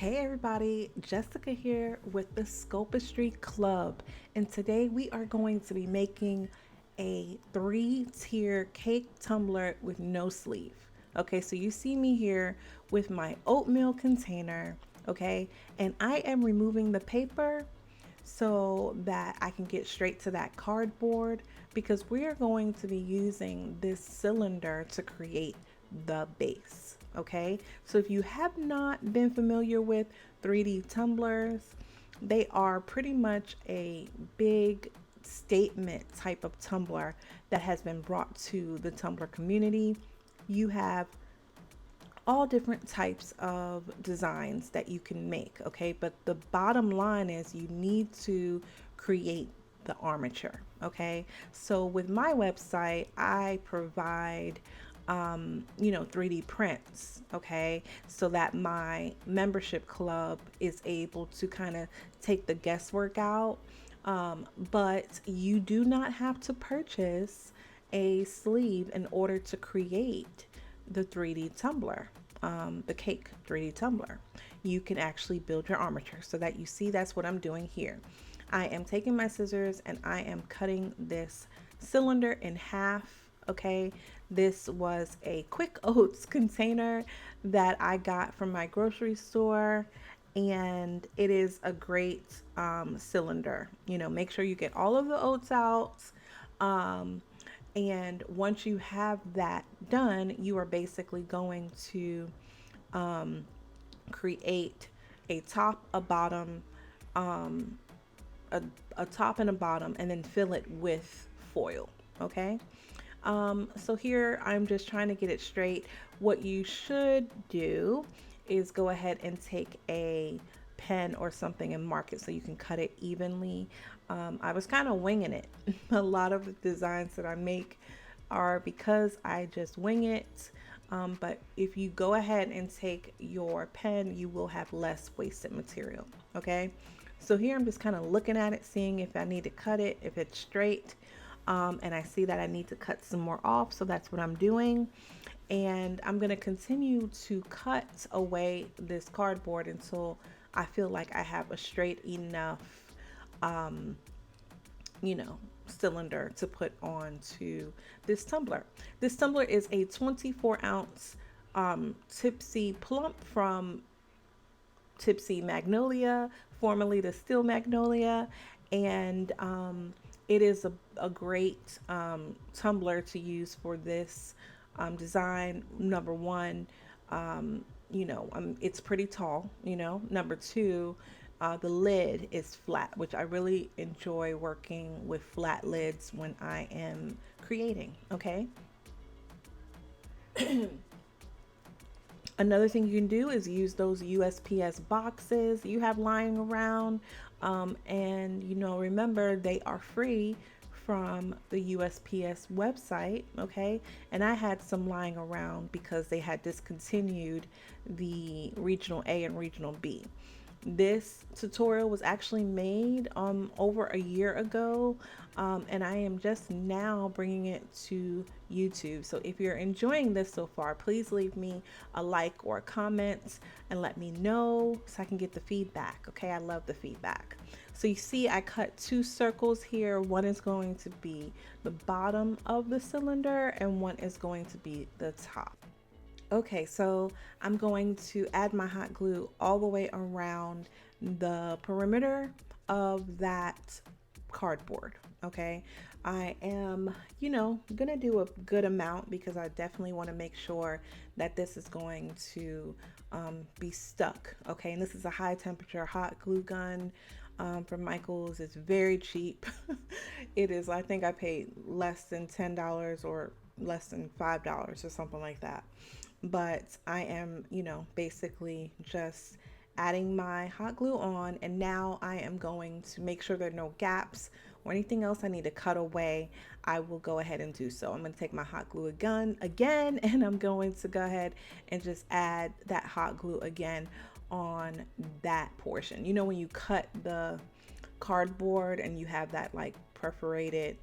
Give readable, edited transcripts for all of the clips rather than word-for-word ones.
Hey everybody, Jessica here with the Scopistry Club, and today we are going to be making a three-tier cake tumbler with no sleeve. Okay, so you see me here with my oatmeal container, okay, and I am removing the paper so that I can get straight to that cardboard because we are going to be using this cylinder to create the base. Okay, so if you have not been familiar with 3D tumblers, they are pretty much a big statement type of tumbler that has been brought to the tumbler community. You have all different types of designs that you can make, okay? But the bottom line is you need to create the armature, okay? So with my website, I provide 3D prints, okay? So that my membership club is able to kind of take the guesswork out. But you do not have to purchase a sleeve in order to create the 3D tumbler, the cake 3D tumbler. You can actually build your armature so that you see that's what I'm doing here. I am taking my scissors and I am cutting this cylinder in half. Okay, this was a quick oats container that I got from my grocery store, and it is a great cylinder. You know, make sure you get all of the oats out. Um, and once you have that done, you are basically going to um, create a top, a bottom, um, a, a top and a bottom, and then fill it with foil. Okay. So here I'm just trying to get it straight. What you should do is go ahead and take a pen or something and mark it so you can cut it evenly. I was kind of winging it. A lot of the designs that I make are because I just wing it. But if you go ahead and take your pen, you will have less wasted material. Okay. So here I'm just kind of looking at it, seeing if I need to cut it, if it's straight. And I see that I need to cut some more off, so that's what I'm doing. And I'm going to continue to cut away this cardboard until I feel like I have a straight enough, um, cylinder to put onto this tumbler. This tumbler is a 24-ounce Tipsy Plump from Tipsy Magnolia, formerly the Still Magnolia, and it is a great tumbler to use for this design. Number one, it's pretty tall. Number two, the lid is flat, which I really enjoy working with flat lids when I am creating. Okay. Another thing you can do is use those USPS boxes you have lying around. And, remember, they are free from the USPS website. Okay. And I had some lying around because they had discontinued the Regional A and Regional B. This tutorial was actually made over a year ago, and I am just now bringing it to YouTube. So if you're enjoying this so far, please leave me a like or a comment and let me know so I can get the feedback. Okay, I love the feedback. So you see I cut two circles here. One is going to be the bottom of the cylinder and one is going to be the top. Okay, so I'm going to add my hot glue all the way around the perimeter of that cardboard. Okay, I am, gonna do a good amount because I definitely want to make sure that this is going to be stuck. Okay, and this is a high temperature hot glue gun from Michael's. It's very cheap. It is, I think I paid less than $10 or less than $5 or something like that. But I am, basically just adding my hot glue on, and now I am going to make sure there are no gaps or anything else I need to cut away. I will go ahead and do so. I'm going to take my hot glue again, and I'm going to go ahead and just add that hot glue again on that portion. When you cut the cardboard and you have that like perforated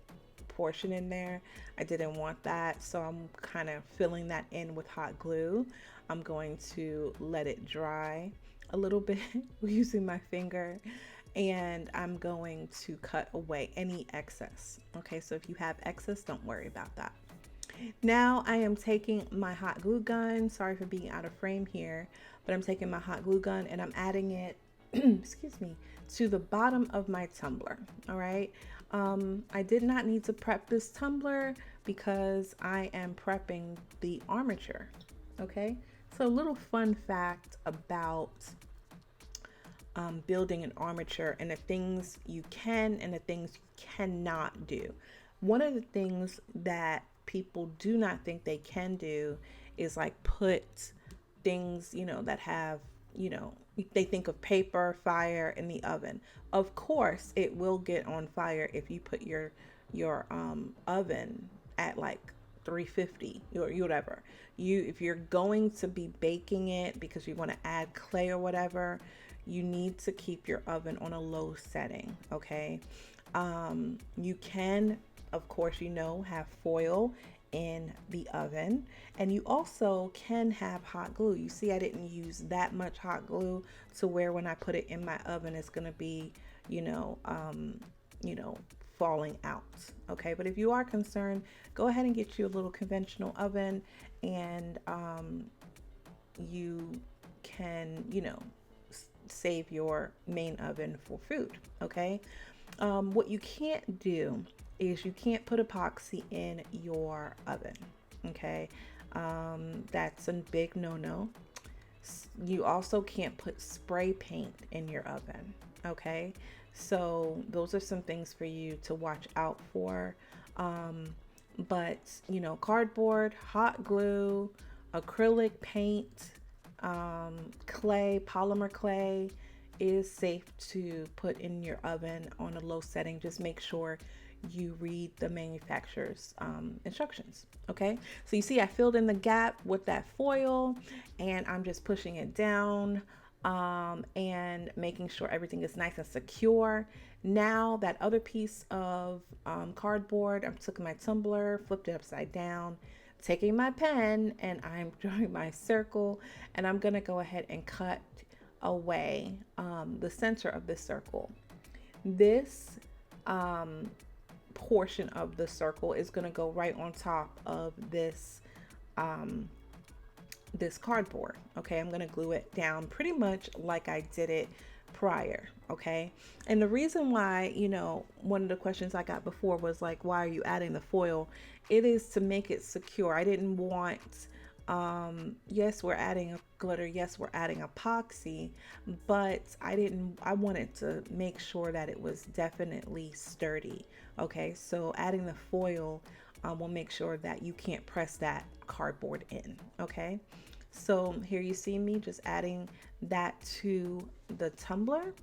portion in there, I didn't want that, so I'm kind of filling that in with hot glue. I'm going to let it dry a little bit using my finger, and I'm going to cut away any excess. Okay, so if you have excess, don't worry about that. Now I am taking my hot glue gun. Sorry for being out of frame here, but I'm taking my hot glue gun and I'm adding it, excuse me, to the bottom of my tumbler. All right. I did not need to prep this tumbler because I am prepping the armature. Okay. So a little fun fact about building an armature and the things you can and the things you cannot do. One of the things that people do not think they can do is like put things, that have, they think of paper, fire in the oven. Of course, it will get on fire if you put your oven at like 350 or whatever. If you're going to be baking it because you want to add clay or whatever, you need to keep your oven on a low setting. Okay. You can, of course, have foil in the oven, and you also can have hot glue. You see, I didn't use that much hot glue to where when I put it in my oven, it's going to be, falling out. Okay. But if you are concerned, go ahead and get you a little conventional oven, and you can, save your main oven for food. Okay. What you can't do is you can't put epoxy in your oven. Okay. That's a big no-no. You also can't put spray paint in your oven. Okay. So those are some things for you to watch out for. But cardboard, hot glue, acrylic paint, clay, polymer clay is safe to put in your oven on a low setting. Just make sure you read the manufacturer's instructions. Okay, so you see I filled in the gap with that foil, and I'm just pushing it down and making sure everything is nice and secure. Now that other piece of cardboard, I took my tumbler, flipped it upside down, taking my pen, and I'm drawing my circle, and I'm gonna go ahead and cut away the center of the circle. This portion of the circle is gonna go right on top of this cardboard. Okay, I'm gonna glue it down pretty much like I did it prior. Okay, and the reason why, one of the questions I got before was like, why are you adding the foil? It is to make it secure. I didn't want, yes, we're adding a glitter, yes, we're adding epoxy, but I wanted to make sure that it was definitely sturdy. Okay, so adding the foil will make sure that you can't press that cardboard in. Okay, so here you see me just adding that to the tumbler,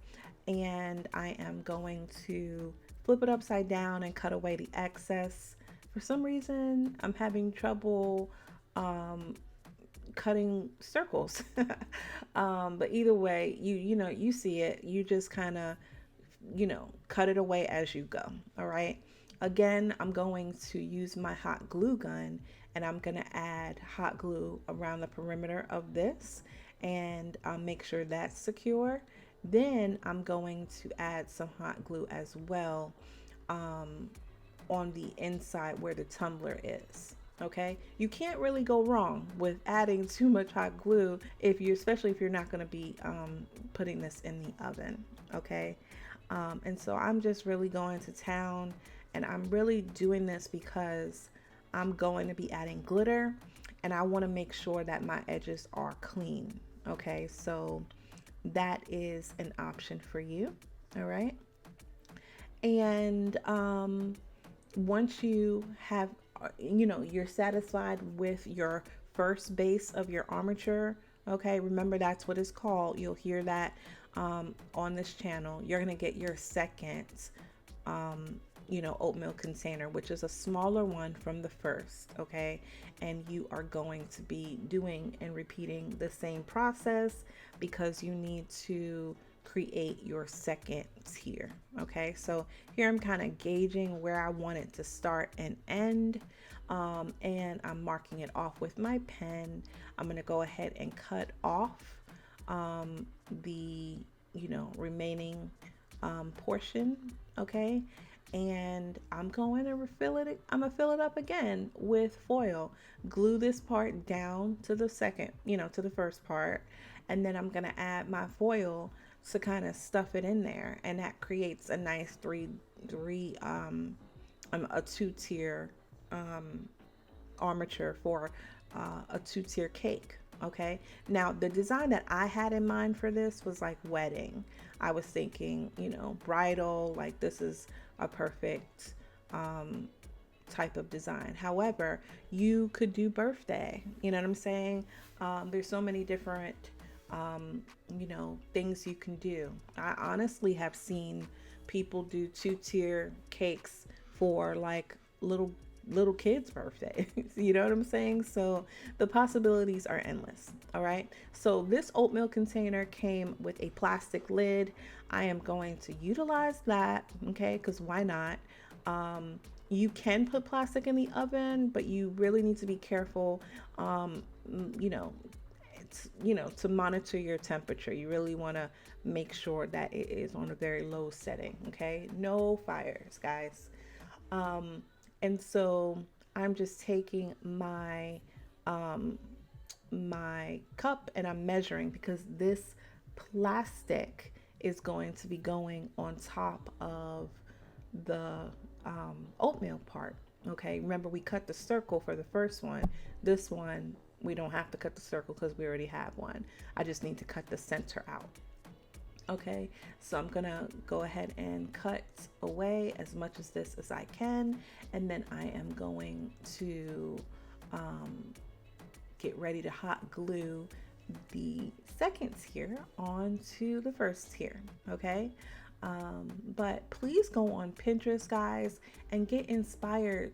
and I am going to flip it upside down and cut away the excess. For some reason, I'm having trouble cutting circles. But either way, you see it. You just kind of, cut it away as you go. All right. Again, I'm going to use my hot glue gun, and I'm going to add hot glue around the perimeter of this, and make sure that's secure. Then I'm going to add some hot glue as well on the inside where the tumbler is. Okay, you can't really go wrong with adding too much hot glue especially if you're not going to be putting this in the oven. Okay, and so I'm just really going to town, and I'm really doing this because I'm going to be adding glitter, and I want to make sure that my edges are clean. Okay, so that is an option for you. All right, and once you have, you're satisfied with your first base of your armature. Okay, remember that's what it's called. You'll hear that on this channel. You're gonna get your second oatmeal container, which is a smaller one from the first. Okay, and you are going to be doing and repeating the same process because you need to create your second tier. Okay, so here I'm kind of gauging where I want it to start and end, and I'm marking it off with my pen. I'm going to go ahead and cut off the, remaining portion, okay? And I'm going to refill it. I'm gonna fill it up again with foil. Glue this part down to the second, to the first part, and then I'm gonna add my foil to kind of stuff it in there, and that creates a nice a two-tier armature for a two-tier cake. Okay, now the design that I had in mind for this was like wedding. I was thinking, bridal, like this is a perfect type of design. However, you could do birthday, you know what I'm saying? There's so many different things you can do. I honestly have seen people do two-tier cakes for like little kids' birthdays. You know what I'm saying? So the possibilities are endless. All right. So this oatmeal container came with a plastic lid. I am going to utilize that. Okay. Because why not? You can put plastic in the oven, but you really need to be careful. You know, to monitor your temperature. You really want to make sure that it is on a very low setting. Okay. No fires, guys. And so I'm just taking my cup and I'm measuring because this plastic is going to be going on top of the oatmeal part. Okay, remember we cut the circle for the first one. This one we don't have to cut the circle because we already have one. I just need to cut the center out. Okay, so I'm gonna go ahead and cut away as much as this as I can, and then I am going to get ready to hot glue the second tier onto the first tier. Okay, but please go on Pinterest, guys, and get inspired.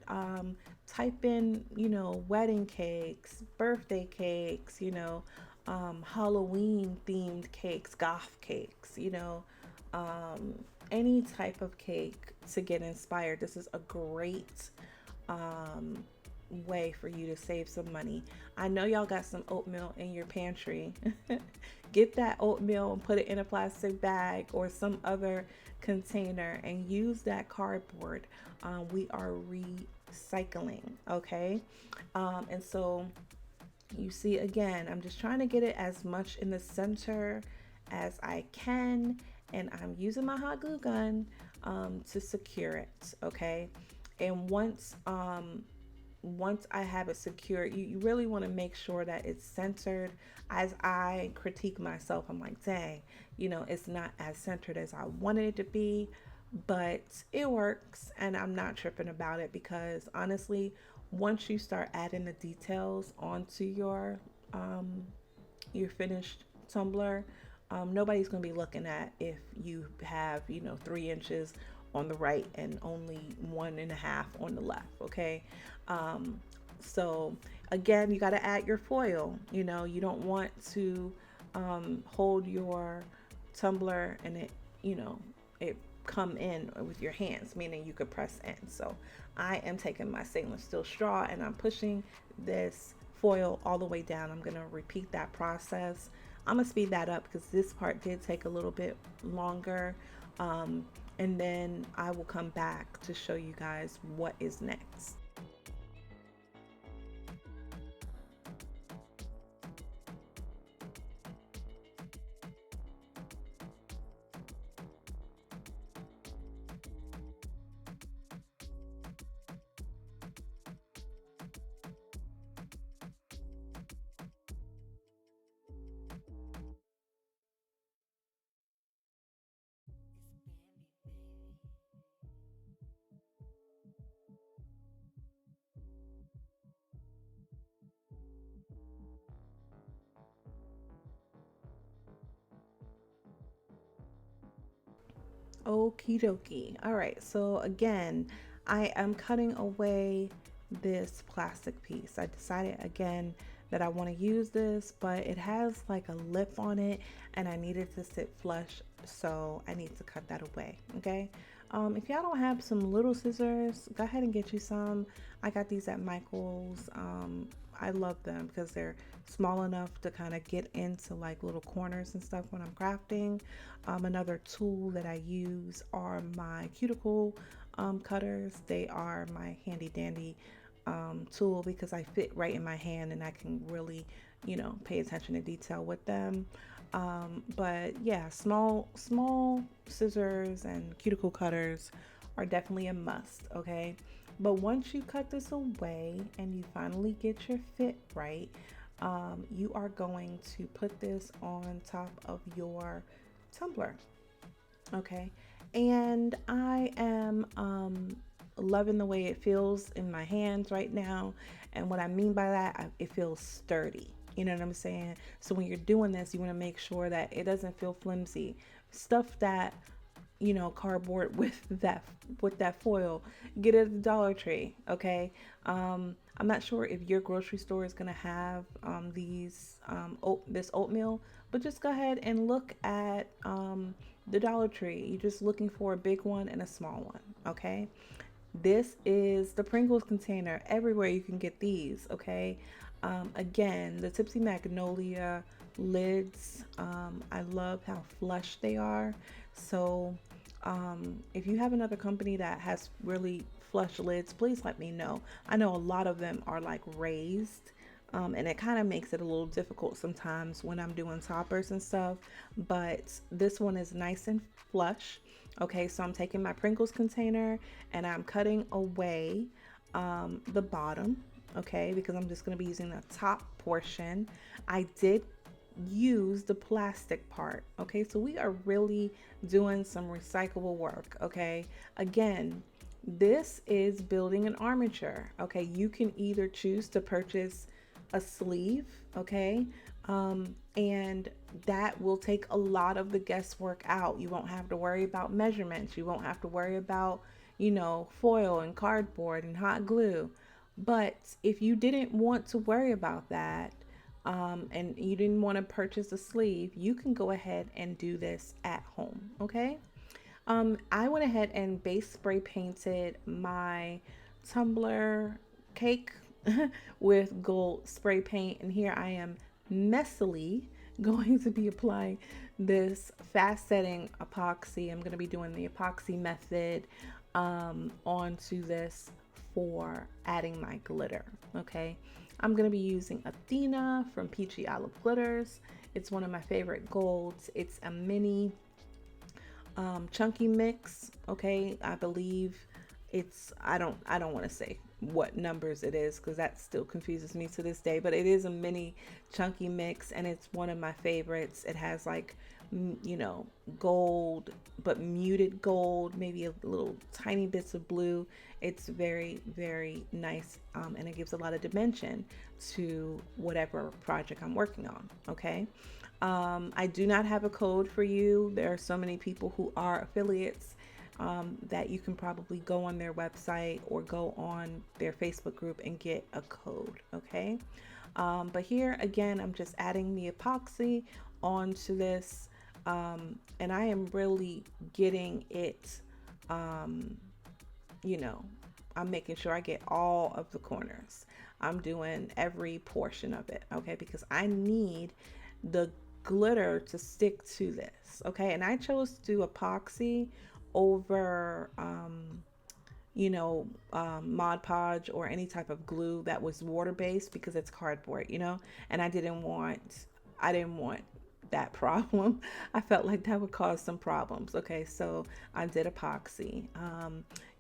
Type in, wedding cakes, birthday cakes, Halloween themed cakes, goth cakes, any type of cake to get inspired. This is a great way for you to save some money. I know y'all got some oatmeal in your pantry. Get that oatmeal and put it in a plastic bag or some other container and use that cardboard. We are recycling, okay? And so you see, again, I'm just trying to get it as much in the center as I can, and I'm using my hot glue gun to secure it, okay? And once I have it secured, you really want to make sure that it's centered. As I critique myself, I'm like, dang, it's not as centered as I wanted it to be, but it works, and I'm not tripping about it because honestly, once you start adding the details onto your finished tumbler, nobody's going to be looking at if you have 3 inches on the right and only 1.5 on the left. Okay. So again, you got to add your foil. You don't want to hold your tumbler and it come in with your hands, meaning you could press in. So I am taking my stainless steel straw and I'm pushing this foil all the way down. I'm going to repeat that process. I'm going to speed that up because this part did take a little bit longer. And then I will come back to show you guys what is next. Okie dokie. All right, so again, I am cutting away this plastic piece. I decided again that I want to use this, but it has like a lip on it and I needed to sit flush, so I need to cut that away. Okay, If y'all don't have some little scissors, go ahead and get you some. I got these at Michael's. I love them because they're small enough to kind of get into like little corners and stuff when I'm crafting. Another tool that I use are my cuticle cutters. They are my handy dandy tool because I fit right in my hand and I can really, pay attention to detail with them. But yeah, small scissors and cuticle cutters are definitely a must, okay? But once you cut this away and you finally get your fit right, you are going to put this on top of your tumbler, okay? And I am loving the way it feels in my hands right now. And what I mean by that, it feels sturdy. You know what I'm saying? So when you're doing this, you want to make sure that it doesn't feel flimsy. Stuff that, cardboard with that foil, get it at the Dollar Tree, okay? I'm not sure if your grocery store is gonna have this oatmeal, but just go ahead and look at the Dollar Tree. You're just looking for a big one and a small one, okay? This is the Pringles container. Everywhere you can get these, okay? Again, the Tipsy Magnolia lids. I love how flush they are. So, if you have another company that has really flush lids, please let me know. I know a lot of them are like raised, and it kind of makes it a little difficult sometimes when I'm doing toppers and stuff. But this one is nice and flush. Okay, so I'm taking my Pringles container and I'm cutting away the bottom, okay, because I'm just going to be using the top portion. I did use the plastic part, okay, so we are really doing some recyclable work, okay. Again, this is building an armature, okay. You can either choose to purchase a sleeve, okay, and that will take a lot of the guesswork out. You won't have to worry about measurements. You won't have to worry about, foil and cardboard and hot glue. But if you didn't want to worry about that, and you didn't want to purchase a sleeve, you can go ahead and do this at home, okay? I went ahead and base spray painted my tumbler cake with gold spray paint, and here I am messily going to be applying this fast setting epoxy. I'm going to be doing the epoxy method onto this for adding my glitter, okay? I'm going to be using Athena from Peachy Olive Glitters. It's one of my favorite golds. It's a mini chunky mix, okay? I believe I don't want to say what numbers it is because that still confuses me to this day, but it is a mini chunky mix and it's one of my favorites. It has like gold, but muted gold, maybe a little tiny bits of blue. It's very, very nice, and it gives a lot of dimension to whatever project I'm working on, okay? I do not have a code for you. There are so many people who are affiliates that you can probably go on their website or go on their Facebook group and get a code, okay? But here again, I'm just adding the epoxy onto this, and I am really getting it, I'm making sure I get all of the corners. I'm doing every portion of it, okay? Because I need the glitter to stick to this, okay? And I chose to do epoxy over Mod Podge or any type of glue that was water based because it's cardboard, and I didn't want that problem. I felt like that would cause some problems. Okay, so I did epoxy.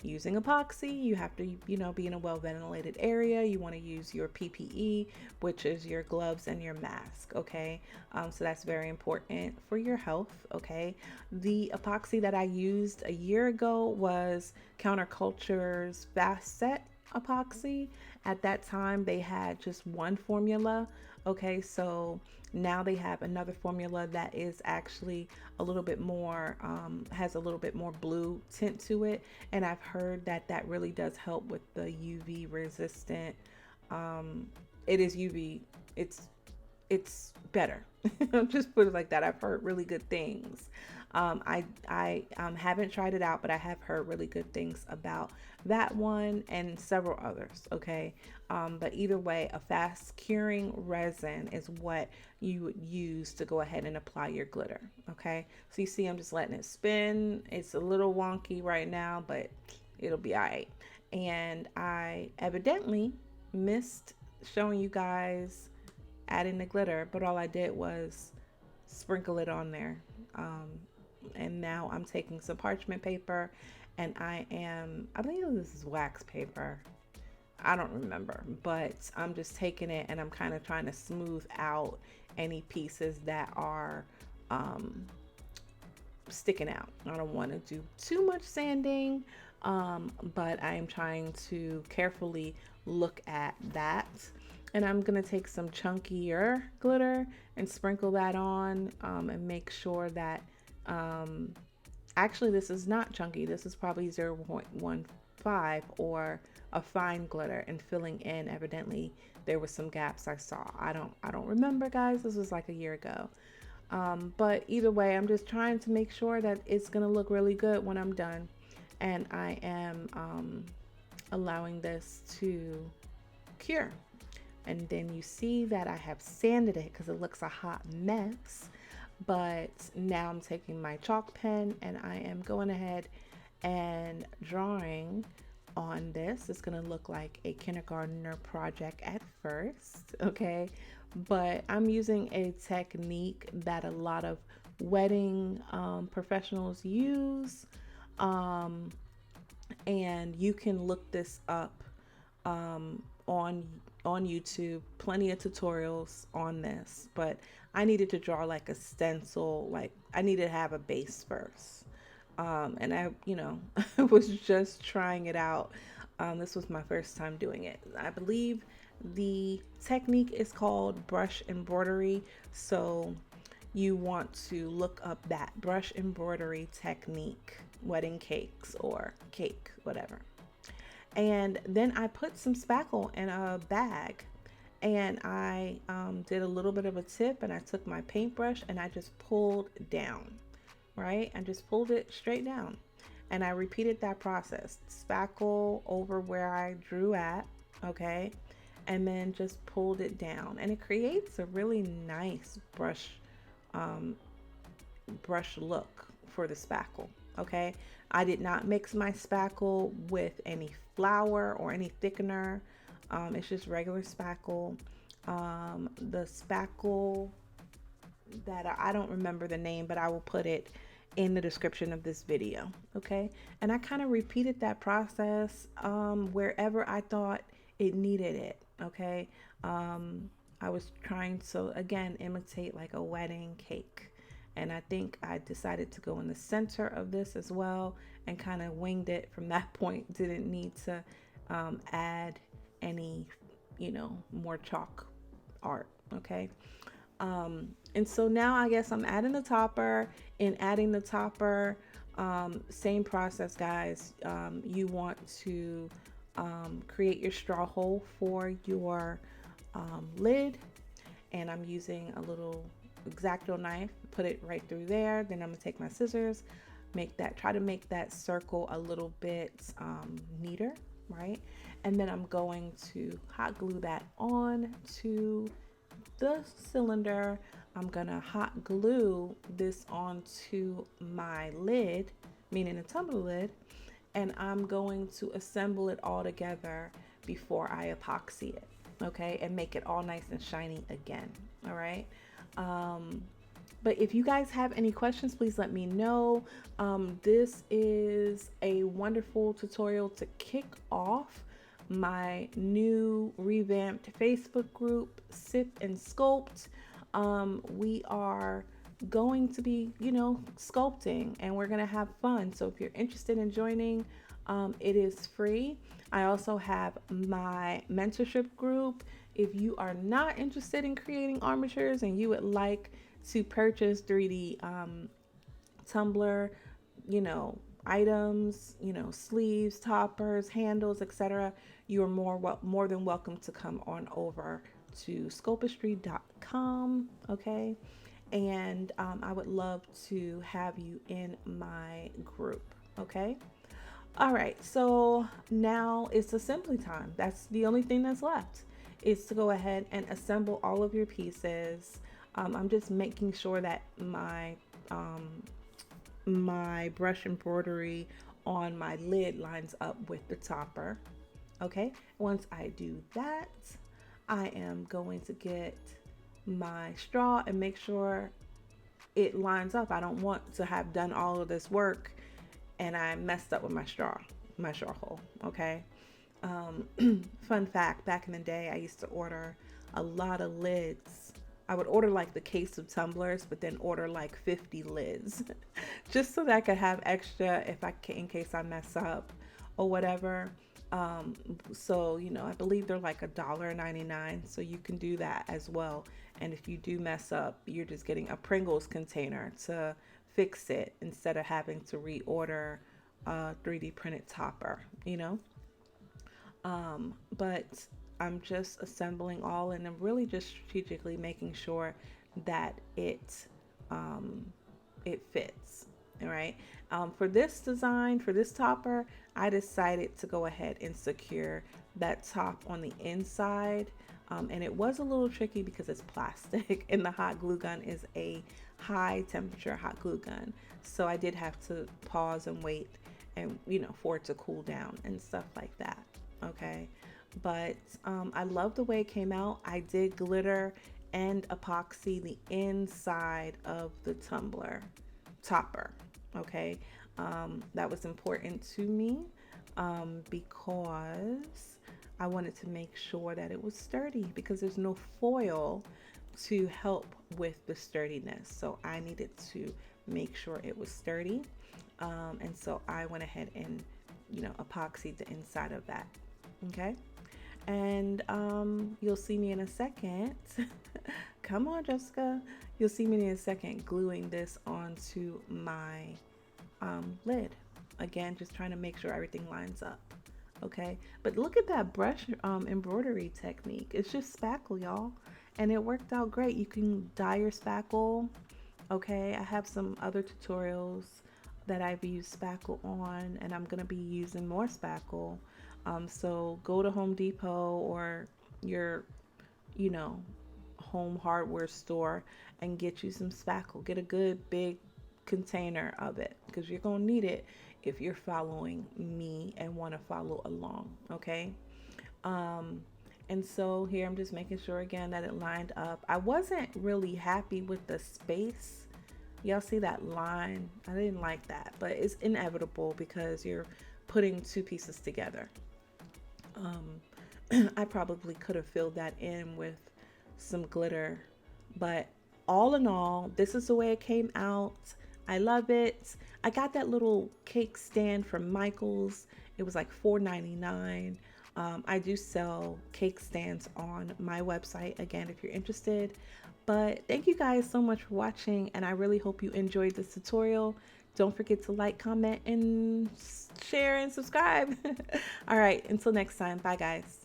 Using epoxy, you have to, be in a well ventilated area. You want to use your PPE, which is your gloves and your mask. Okay, so that's very important for your health. Okay, the epoxy that I used a year ago was Counterculture's Fast Set epoxy. At that time, they had just one formula. Okay, so now they have another formula that is actually a little bit more, has a little bit more blue tint to it. And I've heard that that really does help with the UV resistant. It is UV, it's better. Just put it like that. I've heard really good things. I haven't tried it out, but I have heard really good things about that one and several others. Okay, but either way, a fast curing resin is what you would use to go ahead and apply your glitter. Okay, so you see, I'm just letting it spin. It's a little wonky right now, but it'll be all right. And I evidently missed showing you guys adding the glitter, but all I did was sprinkle it on there. Um, and now I'm taking some parchment paper and I believe this is wax paper. I don't remember, but I'm just taking it and I'm kind of trying to smooth out any pieces that are um, sticking out. I don't want to do too much sanding, but I am trying to carefully look at that. And I'm going to take some chunkier glitter and sprinkle that on, and make sure that, um, actually, this is not chunky. This is probably 0.15 or a fine glitter, and filling in, evidently there were some gaps I saw. I don't remember, guys. This was like a year ago. But either way, I'm just trying to make sure that it's going to look really good when I'm done. And I am allowing this to cure. And then you see that I have sanded it because it looks a hot mess. But now I'm taking my chalk pen and I am going ahead and drawing on this. It's going to look like a kindergartner project at first, okay? But I'm using a technique that a lot of wedding professionals use. Um, and you can look this up on YouTube. Plenty of tutorials on this, but I needed to draw like a stencil. Like I needed to have a base first, and I was just trying it out. This was my first time doing it. I believe the technique is called brush embroidery. So you want to look up that brush embroidery technique, wedding cakes or cake, whatever. And then I put some spackle in a bag and I did a little bit of a tip and I took my paintbrush and I just pulled down, right? I just pulled it straight down. And I repeated that process, spackle over where I drew at, okay? And then just pulled it down. And it creates a really nice um, brush look for the spackle. Okay, I did not mix my spackle with any flour or any thickener. It's just regular spackle. The spackle that I don't remember the name, but I will put it in the description of this video. Okay, and I kind of repeated that process wherever I thought it needed it. Okay, I was trying to again imitate like a wedding cake. And I think I decided to go in the center of this as well and kind of winged it from that point. Didn't need to add any, more chalk art. Okay. And so now I guess I'm adding the topper. In adding the topper, same process, guys. You want to create your straw hole for your lid. And I'm using a little X-OXO knife, put it right through there. Then I'm gonna take my scissors, try to make that circle a little bit neater, right? And then I'm going to hot glue that on to the cylinder. I'm gonna hot glue this onto my lid, meaning the tumbler lid, and I'm going to assemble it all together before I epoxy it, okay, and make it all nice and shiny again. All right. But if you guys have any questions, please let me know. This is a wonderful tutorial to kick off my new revamped Facebook group, Sip and Sculpt. We are going to be, sculpting and we're going to have fun. So if you're interested in joining, it is free. I also have my mentorship group. If you are not interested in creating armatures and you would like to purchase 3D Tumbler, items, sleeves, toppers, handles, etc., you are more than welcome to come on over to scopistry.com, okay? And I would love to have you in my group, okay? All right, so now it's assembly time. That's the only thing that's left, is to go ahead and assemble all of your pieces. I'm just making sure that my brush embroidery on my lid lines up with the topper. Okay, once I do that, I am going to get my straw and make sure it lines up. I don't want to have done all of this work and I messed up with my straw hole. Okay. Fun fact, back in the day, I used to order a lot of lids. I would order like the case of tumblers, but then order like 50 lids just so that I could have extra if I can, in case I mess up or whatever. So, I believe they're like $1.99. So you can do that as well. And if you do mess up, you're just getting a Pringles container to fix it instead of having to reorder a 3D printed topper. But I'm just assembling all and I'm really just strategically making sure that it fits. All right. For this design, for this topper, I decided to go ahead and secure that top on the inside. And it was a little tricky because it's plastic and the hot glue gun is a high temperature hot glue gun. So I did have to pause and wait and, for it to cool down and stuff like that. Okay. But I love the way it came out. I did glitter and epoxy the inside of the tumbler topper. Okay. That was important to me because I wanted to make sure that it was sturdy because there's no foil to help with the sturdiness. So I needed to make sure it was sturdy. And so I went ahead and, epoxied the inside of that. Okay. And you'll see me in a second. Come on, Jessica. You'll see me in a second gluing this onto my lid. Again, just trying to make sure everything lines up. Okay, but look at that brush embroidery technique. It's just spackle, y'all, and it worked out great. You can dye your spackle. Okay, I have some other tutorials that I've used spackle on, and I'm gonna be using more spackle. So go to Home Depot or your, home hardware store and get you some spackle. Get a good big container of it because you're gonna need it if you're following me and want to follow along. Okay. And so here I'm just making sure again that it lined up. I wasn't really happy with the space. Y'all see that line? I didn't like that, but it's inevitable because you're putting two pieces together. I probably could have filled that in with some glitter, but all in all, this is the way it came out. I love it. I got that little cake stand from Michael's. It was like $4.99. I do sell cake stands on my website, again, if you're interested. But thank you guys so much for watching, and I really hope you enjoyed this tutorial. Don't forget to like, comment, and share and subscribe. All right, until next time. Bye, guys.